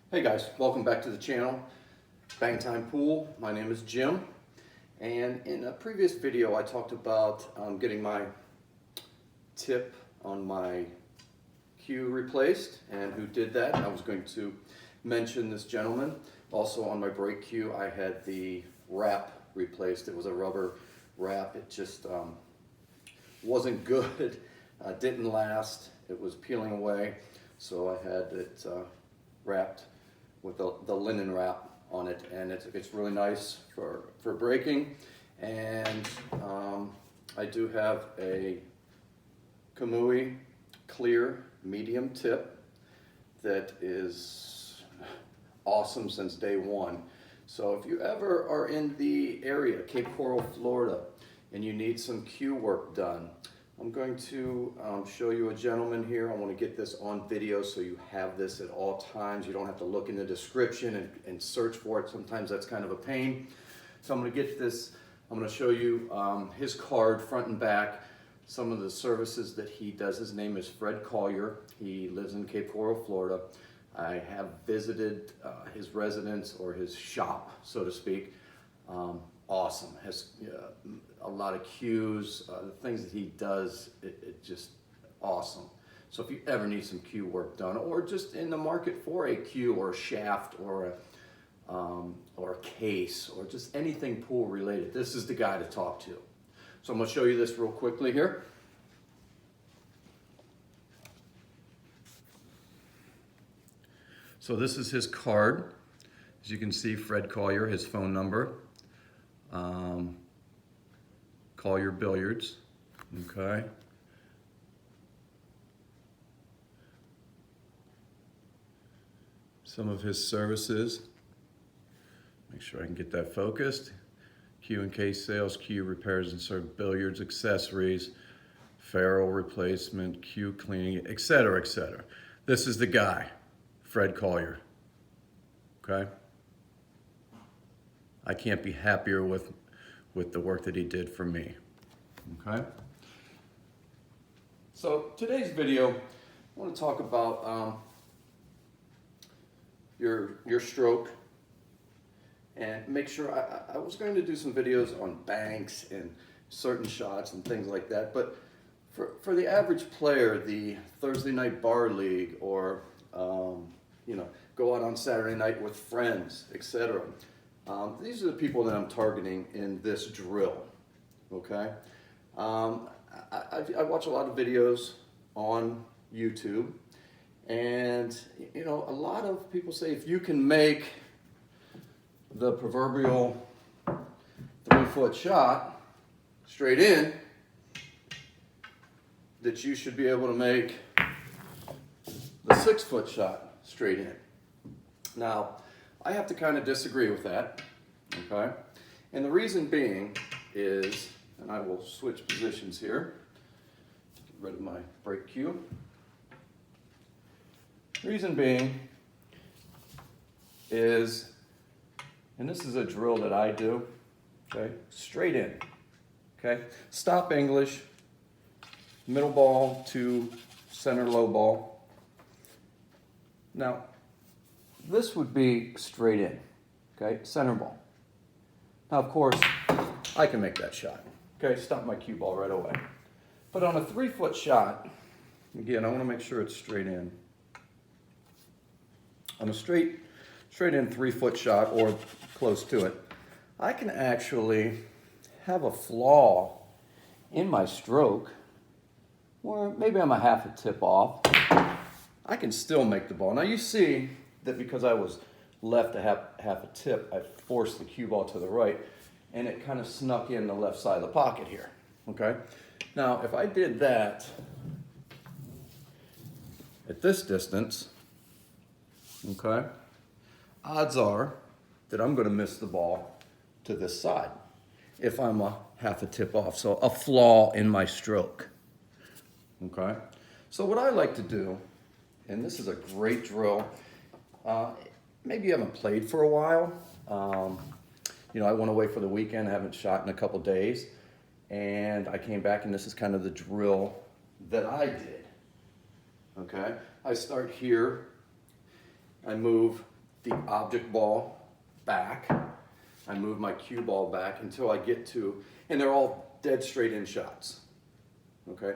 Hey guys, welcome back to the channel, Bang Time Pool. My name is Jim, and in a previous video I talked about getting my tip on my cue replaced and who did that. I was going to mention this gentleman. Also on my brake cue I had the wrap replaced. It was a rubber wrap. It just wasn't good, didn't last. It was peeling away, so I had it wrapped with the linen wrap on it, and it's really nice for braking. And I do have a Collier clear medium tip that is awesome since day one. So if you ever are in the area, Cape Coral, Florida, and you need some cue work done, I'm going to show you a gentleman here. I want to get this on video so you have this at all times. You don't have to look in the description and search for it. Sometimes that's kind of a pain. So I'm going to get this, I'm going to show you his card front and back, some of the services that he does. His name is Fred Collier. He lives in Cape Coral, Florida. I have visited his residence or his shop, so to speak. Awesome. Has a lot of cues, the things that he does, it just awesome. So if you ever need some cue work done, or just in the market for a cue or a shaft or a case or just anything pool related, this is the guy to talk to. So I'm going to show you this real quickly here. So this is his card. As you can see, Fred Collier, his phone number. Collier Billiards, okay. Some of his services, make sure I can get that focused. Cue and case sales, cue repairs and serve billiards, accessories, ferrule replacement, cue cleaning, etc., etc. This is the guy, Fred Collier, okay. I can't be happier with the work that he did for me, okay? So today's video, I want to talk about your stroke, and make sure, I was going to do some videos on banks and certain shots and things like that, but for the average player, the Thursday night bar league, or you know, go out on Saturday night with friends, etc. These are the people that I'm targeting in this drill, okay? I watch a lot of videos on YouTube, and you know, a lot of people say if you can make the proverbial 3-foot shot straight in, that you should be able to make the 6-foot shot straight in. Now, I have to kind of disagree with that, okay? And the reason being is, and I will switch positions here, get rid of my brake cue. Reason being is, and this is a drill that I do, okay? Straight in, okay? Stop English, middle ball to center low ball. Now, this would be straight in, okay, center ball. Now, of course, I can make that shot, okay, stop my cue ball right away. But on a 3-foot shot, again, I want to make sure it's straight in. On a straight in 3-foot shot, or close to it, I can actually have a flaw in my stroke, or maybe I'm a half a tip off. I can still make the ball. Now you see that because I was left a half a tip, I forced the cue ball to the right, and it kind of snuck in the left side of the pocket here, okay? Now, if I did that at this distance, okay, odds are that I'm going to miss the ball to this side if I'm a half a tip off, so a flaw in my stroke, okay? So what I like to do, and this is a great drill, maybe you haven't played for a while. You know, I went away for the weekend, I haven't shot in a couple days, and I came back, and this is kind of the drill that I did, okay? I start here, I move the object ball back. I move my cue ball back until I get to, and they're all dead straight in shots. Okay,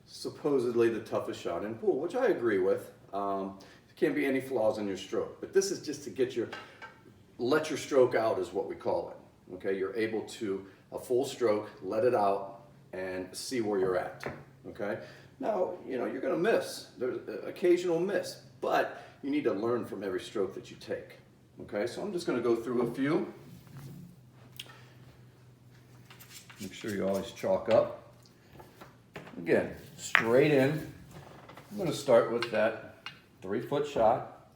supposedly the toughest shot in pool, which I agree with. There can't be any flaws in your stroke, but this is just to get let your stroke out is what we call it. Okay, you're able to, a full stroke, let it out and see where you're at. Okay, now, you're gonna miss. There's an occasional miss, but you need to learn from every stroke that you take. Okay, so I'm just gonna go through a few. Make sure you always chalk up. Again, straight in. I'm going to start with that 3-foot shot.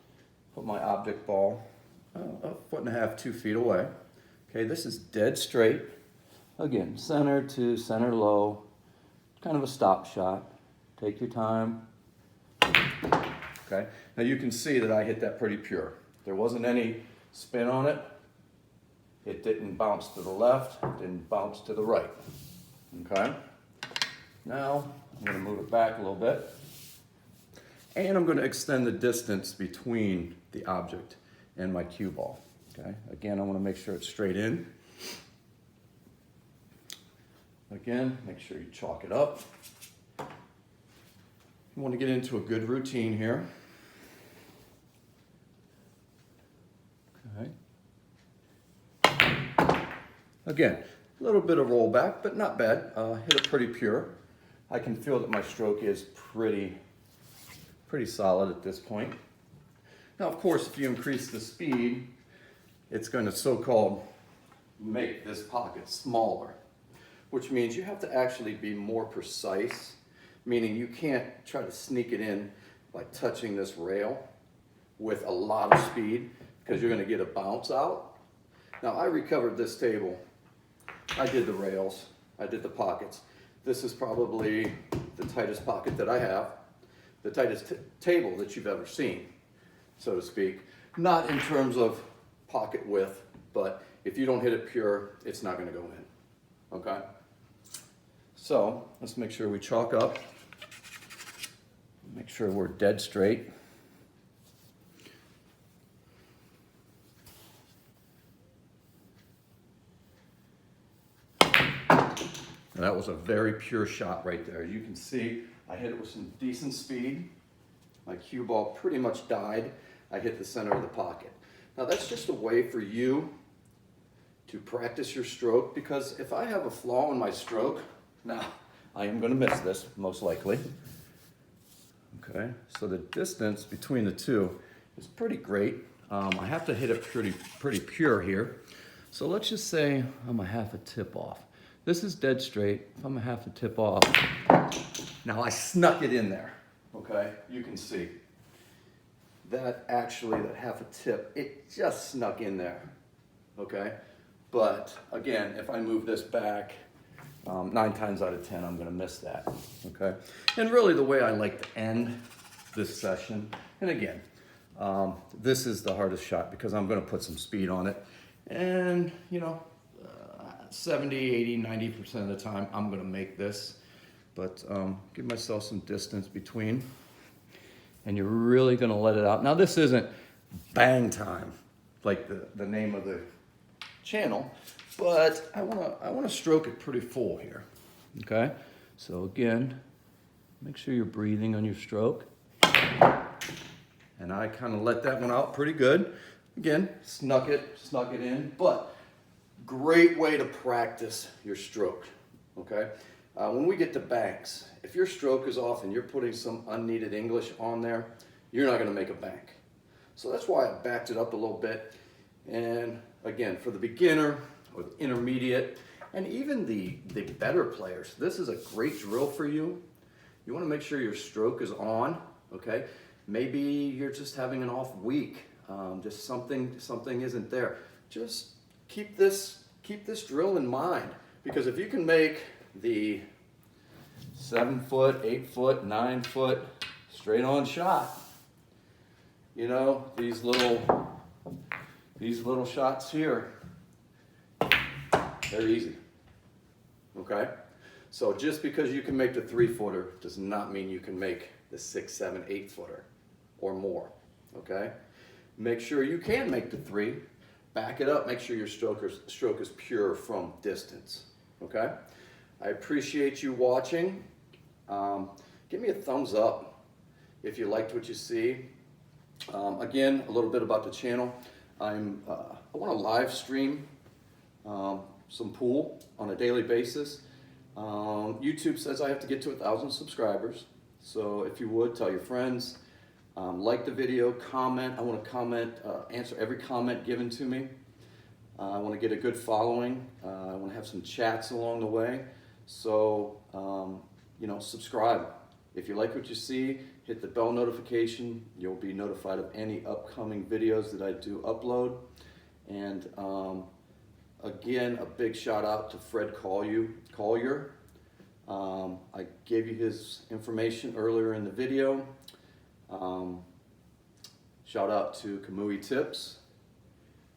Put my object ball a 1.5 to 2 feet away. Okay, this is dead straight. Again, center to center low. Kind of a stop shot. Take your time. Okay, now you can see that I hit that pretty pure. There wasn't any spin on it. It didn't bounce to the left, it didn't bounce to the right. Okay? Now, I'm going to move it back a little bit. And I'm going to extend the distance between the object and my cue ball. Okay? Again, I want to make sure it's straight in. Again, make sure you chalk it up. You want to get into a good routine here. Okay. Again, a little bit of rollback, but not bad. Hit it pretty pure. I can feel that my stroke is pretty solid at this point. Now, of course, if you increase the speed, it's going to so-called make this pocket smaller, which means you have to actually be more precise, meaning you can't try to sneak it in by touching this rail with a lot of speed because you're going to get a bounce out. Now, I recovered this table. I did the rails, I did the pockets. This is probably the tightest pocket that I have, the tightest table that you've ever seen, so to speak. Not in terms of pocket width, but if you don't hit it pure, it's not gonna go in, okay? So, let's make sure we chalk up. Make sure we're dead straight. And that was a very pure shot right there. You can see I hit it with some decent speed. My cue ball pretty much died. I hit the center of the pocket. Now that's just a way for you to practice your stroke, because if I have a flaw in my stroke, now I am going to miss this most likely. Okay, so the distance between the two is pretty great. I have to hit it pretty pure here. So let's just say I'm a half a tip off. This is dead straight. If I'm a half a tip off, now I snuck it in there, okay? You can see that actually, that half a tip, it just snuck in there, okay? But again, if I move this back, 9 times out of 10, I'm gonna miss that, okay? And really the way I like to end this session, and again, this is the hardest shot because I'm gonna put some speed on it. And, 70, 80, 90% of the time, I'm gonna make this, but give myself some distance between, and you're really gonna let it out. Now this isn't bang time, like the name of the channel, but I wanna stroke it pretty full here, okay? So again, make sure you're breathing on your stroke. And I kind of let that one out pretty good. Again, snuck it in, but great way to practice your stroke, okay? When we get to banks, if your stroke is off and you're putting some unneeded English on there, you're not gonna make a bank. So that's why I backed it up a little bit. And again, for the beginner or the intermediate, and even the better players, this is a great drill for you. You wanna make sure your stroke is on, okay? Maybe you're just having an off week, just something isn't there. Just keep this drill in mind, because if you can make the 7-foot, 8-foot, 9-foot straight on shot, these little shots here, they're easy, okay? So just because you can make the 3-footer does not mean you can make the 6, 7, 8-footer or more, okay? make sure you can make the 3. Back it up, make sure your stroke is pure from distance, okay? I appreciate you watching. Give me a thumbs up if you liked what you see. Again, a little bit about the channel. I want to live stream some pool on a daily basis. YouTube says I have to get to 1,000 subscribers. So if you would, tell your friends, like the video, comment. I want to comment, answer every comment given to me. I want to get a good following. I want to have some chats along the way. So, you know, subscribe. If you like what you see, hit the bell notification. You'll be notified of any upcoming videos that I do upload. And again, a big shout out to Fred Collier. I gave you his information earlier in the video. Shout out to Kamui Tips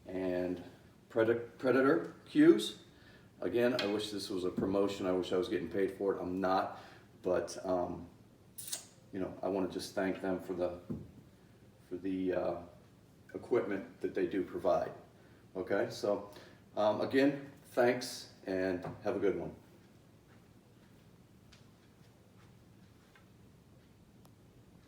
and Predator Cues. Again, I wish this was a promotion. I wish I was getting paid for it. I'm not, but you know, I want to just thank them for the equipment that they do provide. Okay, so again, thanks and have a good one.